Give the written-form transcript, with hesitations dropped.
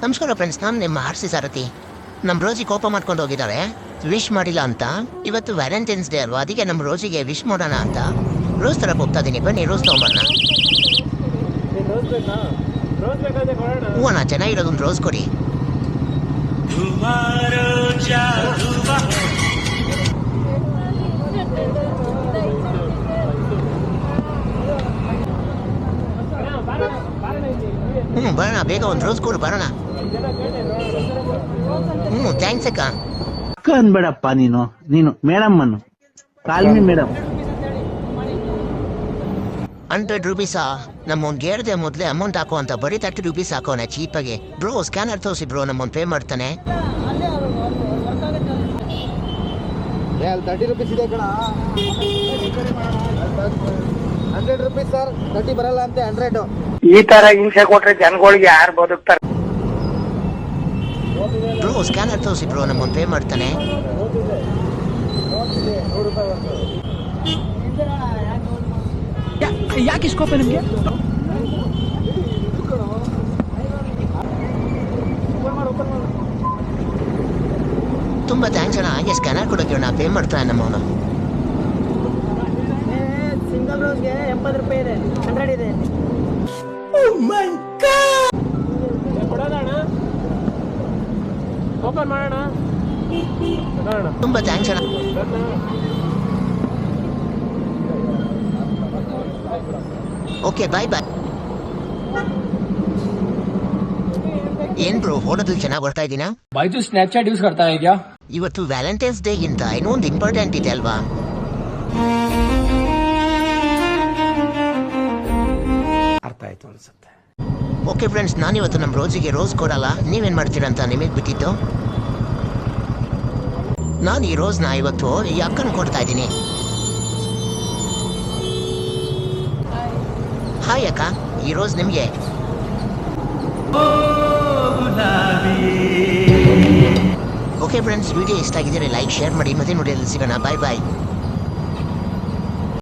ನಮಸ್ಕಾರ ಫ್ರೆಂಡ್ಸ್, ನಾನು ನಿಮ್ಮ ಆರ್ಸಿ ಸಾರಥಿ. ನಮ್ಮ ರೋಜಿ ಕೋಪ ಮಾಡ್ಕೊಂಡು ಹೋಗಿದ್ದಾರೆ, ವಿಶ್ ಮಾಡಿಲ್ಲ ಅಂತ. ಇವತ್ತು ವ್ಯಾಲೆಂಟೈನ್ಸ್ ಡೇ ಅಲ್ವಾ, ಅದಕ್ಕೆ ನಮ್ಮ ರೋಜಿಗೆ ವಿಶ್ ಮಾಡೋಣ ಅಂತ ರೋಸ್ ಥರ ಹೋಗ್ತಾ ಇದ್ದೀನಿ. ಬನ್ನಿ ರೋಸ್ ತೊಗೊಂಬರೋಣ. ಹೂವ ನಾ ಚೆನ್ನಾಗಿರೋದೊಂದು ರೋಸ್ ಕೊಡಿ. ಬರೋಣ, ಬೇಗ ಒಂದು ರೋಸ್ ಕೊಡು, ಬರೋಣ. ಥ್ಯಾಂಕ್ಸ್ ಅಕ್ಕ. ಅಕ್ಕ ಅನ್ಬೇಡಪ್ಪ, ನೀನು ಮೇಡಮ್ ಅನ್ನು ಕಾಲ್ಮಿ ಮೇಡಮ್. 100 ರೂಪೀಸಾ? ನಮ್ಮೊಂದು ಹೇಳ್ದೆ ಮೊದಲೇ ಅಮೌಂಟ್ ಹಾಕೋ ಅಂತ. ಬರೀ 30 ರೂಪೀಸ್ ಹಾಕೋಣ ಚೀಪಾಗಿ. ಬ್ರೋ ಸ್ಕ್ಯಾನರ್ ತೋರಿಸಿ ಬ್ರೋ, ನಮ್ಮೊಂದು ಪೇ ಮಾಡ್ತಾನೆ. 30 ರೂಪೀಸ್ ಇದೆ ಕಣ. 100 ರೂಪೀಸ್ ಸರ್, 30 ಬರಲ್ಲ ಅಂತೆ. 100. ಈ ತರ ಹಿಂಸೆ ಕೊಟ್ರೆ ಜನಗಳಿಗೆ ಯಾರು ಬದುಕ್ತಾರೆ? ಬ್ರೋ ಸ್ಕ್ಯಾನರ್ ತೋರಿಸಿ ಬ್ರೋ, ನಮ್ಮೊಂದು ಪೇ ಮಾಡ್ತಾನೆ. ಯಾಕೆ ಇಸ್ಕೋಪ ನಿಮಗೆ? ತುಂಬ ಥ್ಯಾಂಕ್ಸ್ ಅಣ್ಣ. ಹಾಗೆ ಸ್ಕ್ಯಾನರ್ ಕೊಡೋಕೆ ನಾ ಪೇ ಮಾಡ್ತಾನೆ ನಮ್ಮವನು. ಸಿಂಗಲ್ ರೋಸ್ಗೆ 80 ರೂಪಾಯಿ ಇದೆ, 100 ಇದೆ. ಓಪನ್ ಮಾಡೋಣ. ತುಂಬ ಥ್ಯಾಂಕ್ಸ್ ಅಣ್ಣ. ಓಕೆ ಬಾಯ್ ಬಾಯ್. ಏನ್ ಬ್ರೋ ಫೋಟೋದಲ್ಲಿ ಚೆನ್ನಾಗಿ ಬರ್ತಾ ಇದ್ದೀನಾ? भाई तू स्नैपचैट यूज करता है क्या? ಇವತ್ತು ವ್ಯಾಲೆಂಟೈನ್ಸ್ ಡೇಗಿಂತ ಇನ್ನೊಂದು ಇಂಪಾರ್ಟೆಂಟ್ ಇದೆ ಅಲ್ವಾ? ಅರ್ಥ ಆಯ್ತು ಅನ್ಸುತ್ತೆ. ಓಕೆ ಫ್ರೆಂಡ್ಸ್, ನಾನಿವತ್ತು ನಮ್ಮ ರೋಜಿಗೆ ರೋಸ್ ಕೊಡಲ್ಲ. ನೀವೇನು ಮಾಡ್ತೀರಾ ಅಂತ ನಿಮಗೆ ಬಿಟ್ಟಿದ್ದು. ನಾನು ಈ ರೋಸ್ನ ಇವತ್ತು ಈ ಅಕ್ಕನ ಕೊಡ್ತಾ ಇದ್ದೀನಿ. ಹಾಯ್ ಅಕ್ಕ, ಈ ರೋಸ್ ನಿಮಗೆ. ಓಕೆ ಫ್ರೆಂಡ್ಸ್, ವಿಡಿಯೋ ಇಷ್ಟ ಆಗಿದ್ದರೆ ಲೈಕ್ ಶೇರ್ ಮಾಡಿ. ಮತ್ತೆ ನೋಡಿ ಸಿಗೋಣ. ಬಾಯ್ ಬಾಯ್.